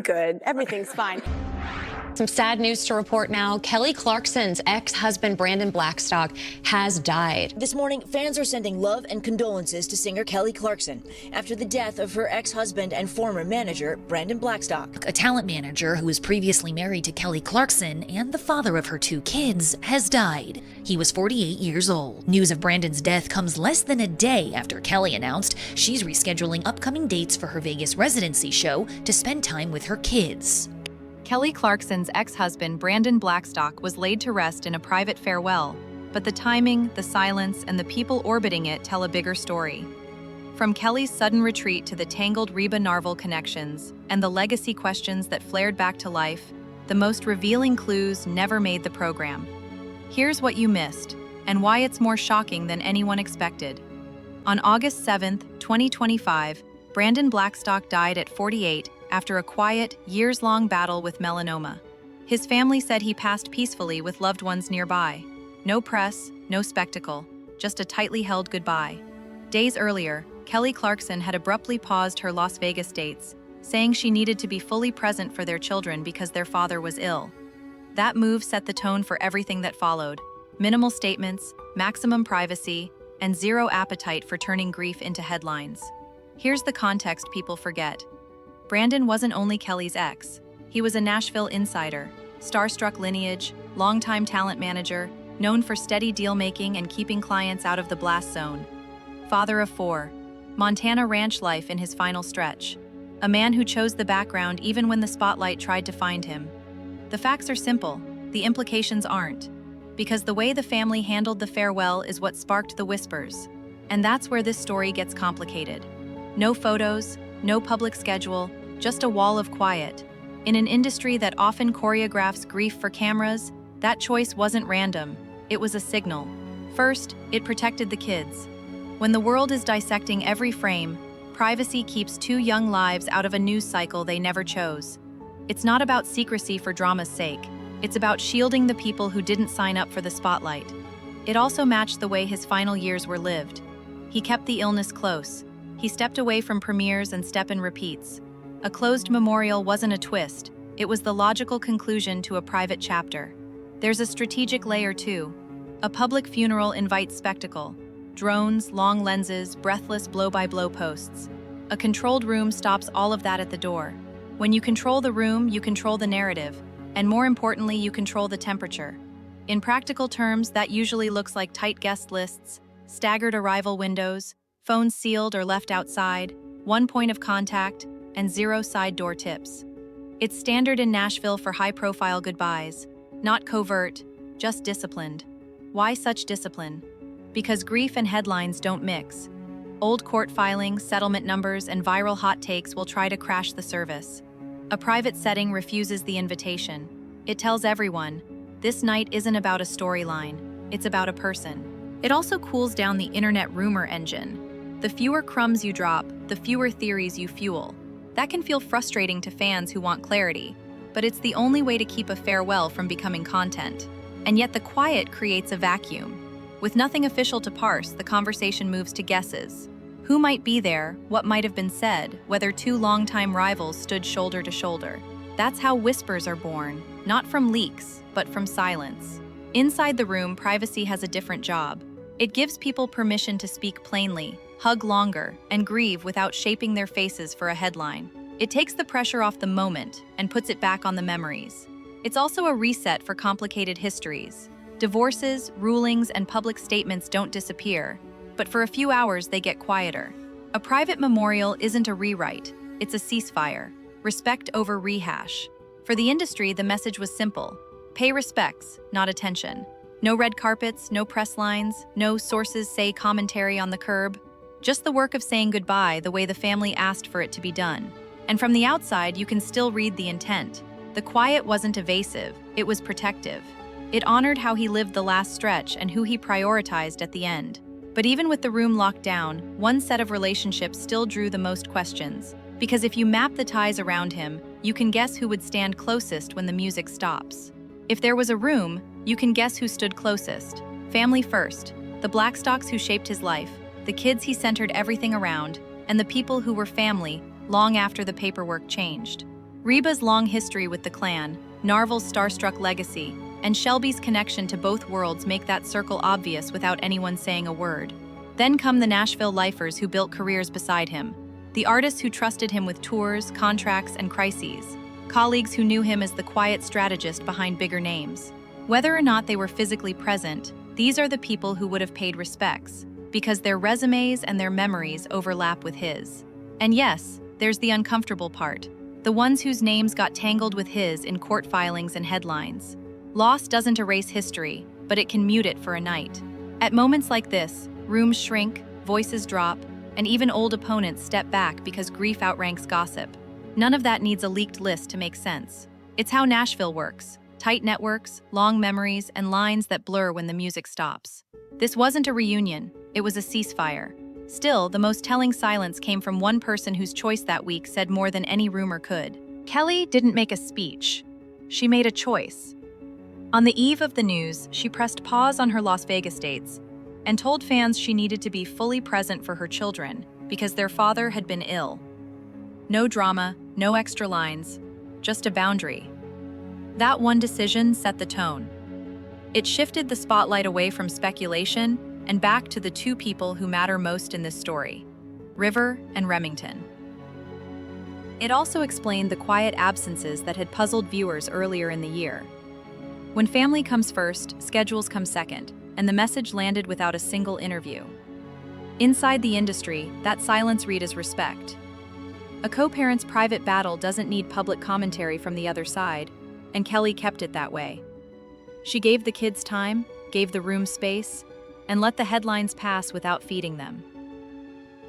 good. Everything's fine. Some sad news to report now. Kelly Clarkson's ex-husband, Brandon Blackstock, has died. This morning, fans are sending love and condolences to singer Kelly Clarkson after the death of her ex-husband and former manager, Brandon Blackstock. A talent manager who was previously married to Kelly Clarkson and the father of her 2 kids has died. He was 48 years old. News of Brandon's death comes less than a day after Kelly announced she's rescheduling upcoming dates for her Vegas residency show to spend time with her kids. Kelly Clarkson's ex-husband, Brandon Blackstock, was laid to rest in a private farewell, but the timing, the silence, and the people orbiting it tell a bigger story. From Kelly's sudden retreat to the tangled Reba-Narvel connections and the legacy questions that flared back to life, the most revealing clues never made the program. Here's what you missed, and why it's more shocking than anyone expected. On August 7, 2025, Brandon Blackstock died at 48 after a quiet, years-long battle with melanoma. His family said he passed peacefully with loved ones nearby. No press, no spectacle, just a tightly held goodbye. Days earlier, Kelly Clarkson had abruptly paused her Las Vegas dates, saying she needed to be fully present for their children because their father was ill. That move set the tone for everything that followed: minimal statements, maximum privacy, and zero appetite for turning grief into headlines. Here's the context people forget. Brandon wasn't only Kelly's ex. He was a Nashville insider, starstruck lineage, longtime talent manager, known for steady deal-making and keeping clients out of the blast zone. Father of 4, Montana ranch life in his final stretch. A man who chose the background even when the spotlight tried to find him. The facts are simple, the implications aren't. Because the way the family handled the farewell is what sparked the whispers. And that's where this story gets complicated. No photos, no public schedule, just a wall of quiet. In an industry that often choreographs grief for cameras, that choice wasn't random, it was a signal. First, it protected the kids. When the world is dissecting every frame, privacy keeps 2 young lives out of a news cycle they never chose. It's not about secrecy for drama's sake, it's about shielding the people who didn't sign up for the spotlight. It also matched the way his final years were lived. He kept the illness close. He stepped away from premieres and step-in repeats. A closed memorial wasn't a twist, it was the logical conclusion to a private chapter. There's a strategic layer too. A public funeral invites spectacle. Drones, long lenses, breathless blow-by-blow posts. A controlled room stops all of that at the door. When you control the room, you control the narrative, and more importantly, you control the temperature. In practical terms, that usually looks like tight guest lists, staggered arrival windows, phones sealed or left outside, 1 point of contact, and 0 side door tips. It's standard in Nashville for high-profile goodbyes, not covert, just disciplined. Why such discipline? Because grief and headlines don't mix. Old court filings, settlement numbers, and viral hot takes will try to crash the service. A private setting refuses the invitation. It tells everyone, this night isn't about a storyline, it's about a person. It also cools down the internet rumor engine. The fewer crumbs you drop, the fewer theories you fuel. That can feel frustrating to fans who want clarity, but it's the only way to keep a farewell from becoming content. And yet the quiet creates a vacuum. With nothing official to parse, the conversation moves to guesses. Who might be there, what might have been said, whether 2 longtime rivals stood shoulder to shoulder. That's how whispers are born, not from leaks, but from silence. Inside the room, privacy has a different job. It gives people permission to speak plainly, hug longer, and grieve without shaping their faces for a headline. It takes the pressure off the moment and puts it back on the memories. It's also a reset for complicated histories. Divorces, rulings, and public statements don't disappear, but for a few hours they get quieter. A private memorial isn't a rewrite, it's a ceasefire. Respect over rehash. For the industry, the message was simple. Pay respects, not attention. No red carpets, no press lines, no sources say commentary on the curb. Just the work of saying goodbye the way the family asked for it to be done. And from the outside, you can still read the intent. The quiet wasn't evasive, it was protective. It honored how he lived the last stretch and who he prioritized at the end. But even with the room locked down, one set of relationships still drew the most questions. Because if you map the ties around him, you can guess who would stand closest when the music stops. If there was a room, you can guess who stood closest. Family first, the Blackstocks who shaped his life, the kids he centered everything around, and the people who were family long after the paperwork changed. Reba's long history with the clan, Narvel's star-struck legacy, and Shelby's connection to both worlds make that circle obvious without anyone saying a word. Then come the Nashville lifers who built careers beside him, the artists who trusted him with tours, contracts, and crises, colleagues who knew him as the quiet strategist behind bigger names. Whether or not they were physically present, these are the people who would have paid respects, because their resumes and their memories overlap with his. And yes, there's the uncomfortable part, the ones whose names got tangled with his in court filings and headlines. Loss doesn't erase history, but it can mute it for a night. At moments like this, rooms shrink, voices drop, and even old opponents step back because grief outranks gossip. None of that needs a leaked list to make sense. It's how Nashville works. Tight networks, long memories, and lines that blur when the music stops. This wasn't a reunion, it was a ceasefire. Still, the most telling silence came from one person whose choice that week said more than any rumor could. Kelly didn't make a speech. She made a choice. On the eve of the news, she pressed pause on her Las Vegas dates and told fans she needed to be fully present for her children because their father had been ill. No drama, no extra lines, just a boundary. That one decision set the tone. It shifted the spotlight away from speculation and back to the two people who matter most in this story, River and Remington. It also explained the quiet absences that had puzzled viewers earlier in the year. When family comes first, schedules come second, and the message landed without a single interview. Inside the industry, that silence read as respect. A co-parent's private battle doesn't need public commentary from the other side, and Kelly kept it that way. She gave the kids time, gave the room space, and let the headlines pass without feeding them.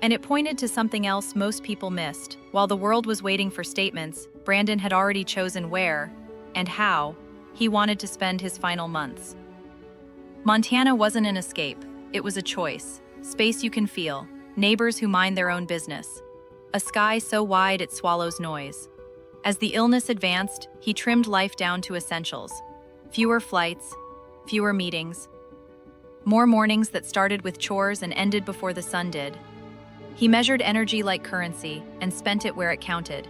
And it pointed to something else most people missed. While the world was waiting for statements, Brandon had already chosen where and how he wanted to spend his final months. Montana wasn't an escape, it was a choice. Space you can feel, neighbors who mind their own business, a sky so wide it swallows noise. As the illness advanced, he trimmed life down to essentials. Fewer flights, fewer meetings, more mornings that started with chores and ended before the sun did. He measured energy like currency and spent it where it counted.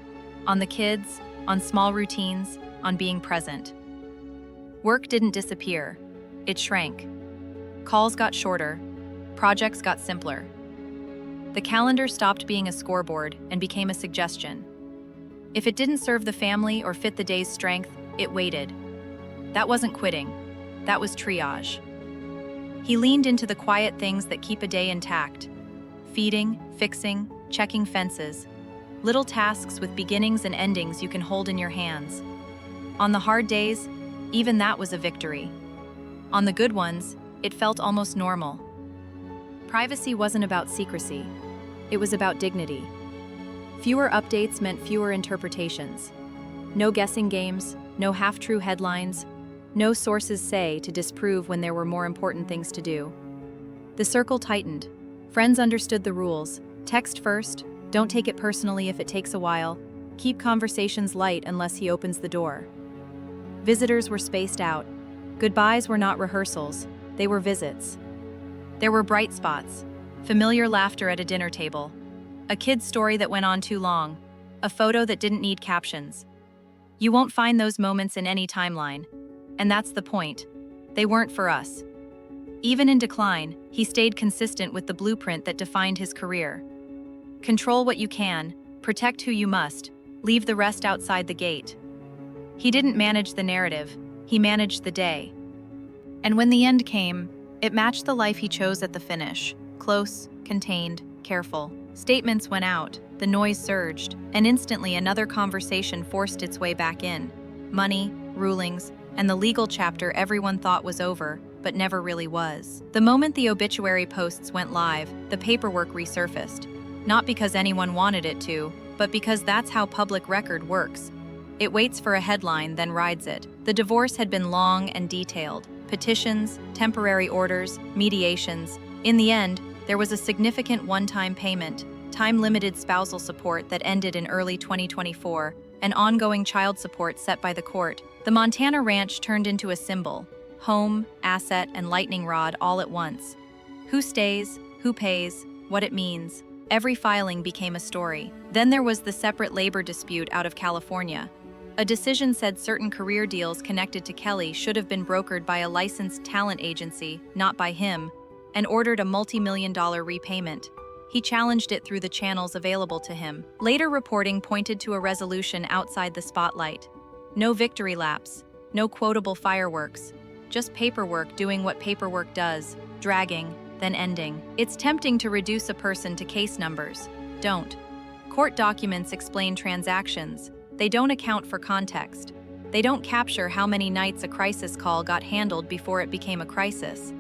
On the kids, on small routines, on being present. Work didn't disappear, it shrank. Calls got shorter, projects got simpler. The calendar stopped being a scoreboard and became a suggestion. If it didn't serve the family or fit the day's strength, it waited. That wasn't quitting, that was triage. He leaned into the quiet things that keep a day intact. Feeding, fixing, checking fences. Little tasks with beginnings and endings you can hold in your hands. On the hard days, even that was a victory. On the good ones, it felt almost normal. Privacy wasn't about secrecy. It was about dignity. Fewer updates meant fewer interpretations. No guessing games, no half-true headlines, no sources say to disprove when there were more important things to do. The circle tightened. Friends understood the rules. Text first, don't take it personally if it takes a while, keep conversations light unless he opens the door. Visitors were spaced out. Goodbyes were not rehearsals, they were visits. There were bright spots, familiar laughter at a dinner table, a kid's story that went on too long, a photo that didn't need captions. You won't find those moments in any timeline. And that's the point. They weren't for us. Even in decline, he stayed consistent with the blueprint that defined his career. Control what you can, protect who you must, leave the rest outside the gate. He didn't manage the narrative, he managed the day. And when the end came, it matched the life he chose at the finish. Close, contained, careful. Statements went out, the noise surged, and instantly another conversation forced its way back in. Money, rulings, and the legal chapter everyone thought was over, but never really was. The moment the obituary posts went live, the paperwork resurfaced. Not because anyone wanted it to, but because that's how public record works. It waits for a headline, then rides it. The divorce had been long and detailed. Petitions, temporary orders, mediations. In the end, there was a significant one-time payment, time-limited spousal support that ended in early 2024, and ongoing child support set by the court. The Montana ranch turned into a symbol, home, asset, and lightning rod all at once. Who stays, who pays, what it means. Every filing became a story. Then there was the separate labor dispute out of California. A decision said certain career deals connected to Kelly should have been brokered by a licensed talent agency, not by him, and ordered a multi-million-dollar repayment. He challenged it through the channels available to him. Later reporting pointed to a resolution outside the spotlight. No victory laps, no quotable fireworks, just paperwork doing what paperwork does, dragging, then ending. It's tempting to reduce a person to case numbers. Don't. Court documents explain transactions. They don't account for context. They don't capture how many nights a crisis call got handled before it became a crisis.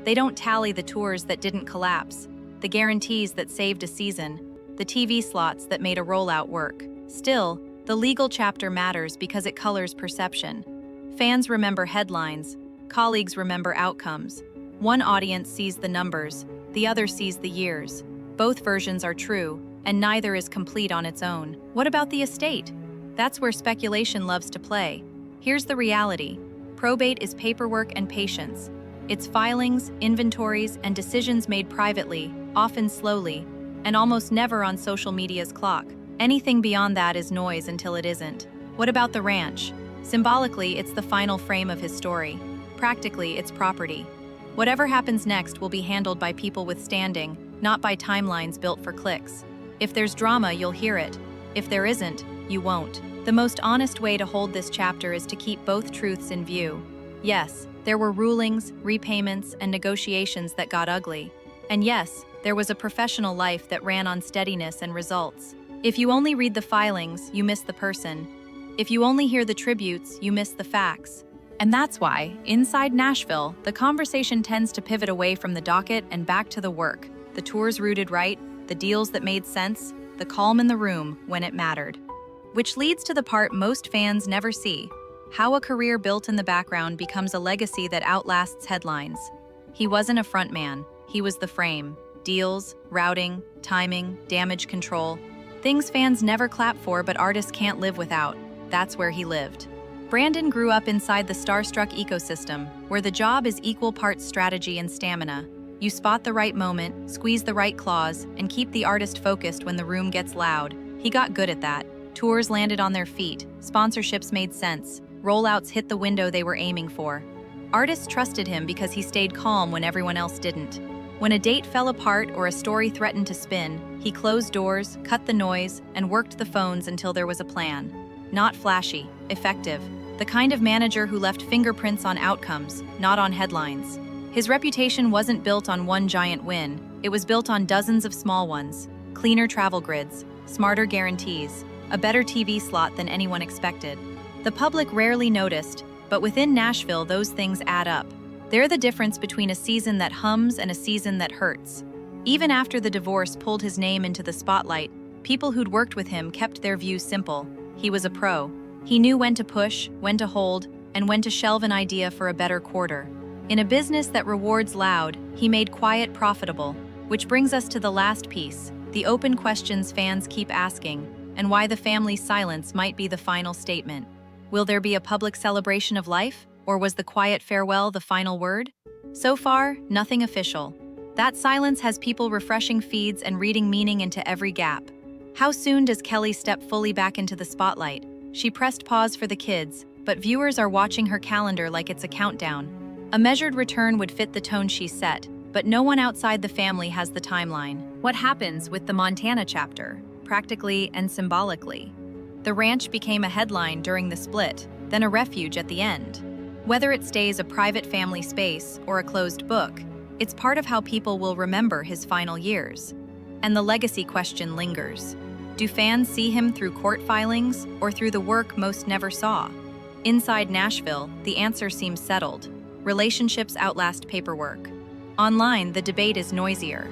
They don't tally the tours that didn't collapse, the guarantees that saved a season, the TV slots that made a rollout work. Still, the legal chapter matters because it colors perception. Fans remember headlines, colleagues remember outcomes. One audience sees the numbers, the other sees the years. Both versions are true, and neither is complete on its own. What about the estate? That's where speculation loves to play. Here's the reality. Probate is paperwork and patience. It's filings, inventories, and decisions made privately, often slowly, and almost never on social media's clock. Anything beyond that is noise until it isn't. What about the ranch? Symbolically, it's the final frame of his story. Practically, it's property. Whatever happens next will be handled by people with standing, not by timelines built for clicks. If there's drama, you'll hear it. If there isn't, you won't. The most honest way to hold this chapter is to keep both truths in view. Yes, there were rulings, repayments, and negotiations that got ugly. And yes, there was a professional life that ran on steadiness and results. If you only read the filings, you miss the person. If you only hear the tributes, you miss the facts. And that's why, inside Nashville, the conversation tends to pivot away from the docket and back to the work, the tours rooted right, the deals that made sense, the calm in the room when it mattered. Which leads to the part most fans never see, how a career built in the background becomes a legacy that outlasts headlines. He wasn't a frontman, he was the frame. Deals, routing, timing, damage control. Things fans never clap for but artists can't live without. That's where he lived. Brandon grew up inside the starstruck ecosystem, where the job is equal parts strategy and stamina. You spot the right moment, squeeze the right clause, and keep the artist focused when the room gets loud. He got good at that. Tours landed on their feet, sponsorships made sense, rollouts hit the window they were aiming for. Artists trusted him because he stayed calm when everyone else didn't. When a date fell apart or a story threatened to spin, he closed doors, cut the noise, and worked the phones until there was a plan. Not flashy, effective. The kind of manager who left fingerprints on outcomes, not on headlines. His reputation wasn't built on one giant win, it was built on dozens of small ones. Cleaner travel grids, smarter guarantees, a better TV slot than anyone expected. The public rarely noticed, but within Nashville those things add up. They're the difference between a season that hums and a season that hurts. Even after the divorce pulled his name into the spotlight, people who'd worked with him kept their views simple. He was a pro. He knew when to push, when to hold, and when to shelve an idea for a better quarter. In a business that rewards loud, he made quiet profitable, which brings us to the last piece, the open questions fans keep asking, and why the family's silence might be the final statement. Will there be a public celebration of life, or was the quiet farewell the final word? So far, nothing official. That silence has people refreshing feeds and reading meaning into every gap. How soon does Kelly step fully back into the spotlight? She pressed pause for the kids, but viewers are watching her calendar like it's a countdown. A measured return would fit the tone she set, but no one outside the family has the timeline. What happens with the Montana chapter, practically and symbolically? The ranch became a headline during the split, then a refuge at the end. Whether it stays a private family space or a closed book, it's part of how people will remember his final years. And the legacy question lingers. Do fans see him through court filings or through the work most never saw? Inside Nashville, the answer seems settled. Relationships outlast paperwork. Online, the debate is noisier.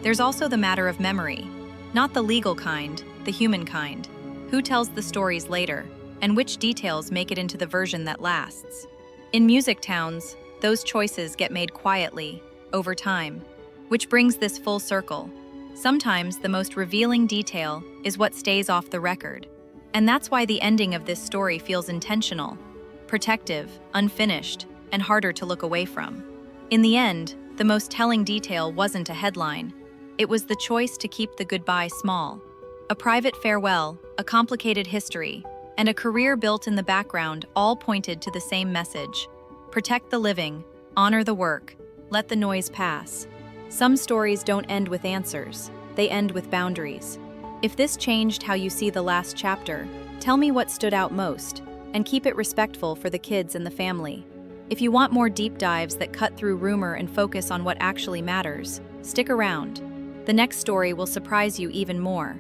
There's also the matter of memory. Not the legal kind, the human kind. Who tells the stories later, and which details make it into the version that lasts? In music towns, those choices get made quietly, over time. Which brings this full circle. Sometimes the most revealing detail is what stays off the record. And that's why the ending of this story feels intentional, protective, unfinished, and harder to look away from. In the end, the most telling detail wasn't a headline. It was the choice to keep the goodbye small. A private farewell, a complicated history, and a career built in the background all pointed to the same message. Protect the living, honor the work, let the noise pass. Some stories don't end with answers, they end with boundaries. If this changed how you see the last chapter, tell me what stood out most, and keep it respectful for the kids and the family. If you want more deep dives that cut through rumor and focus on what actually matters, stick around. The next story will surprise you even more.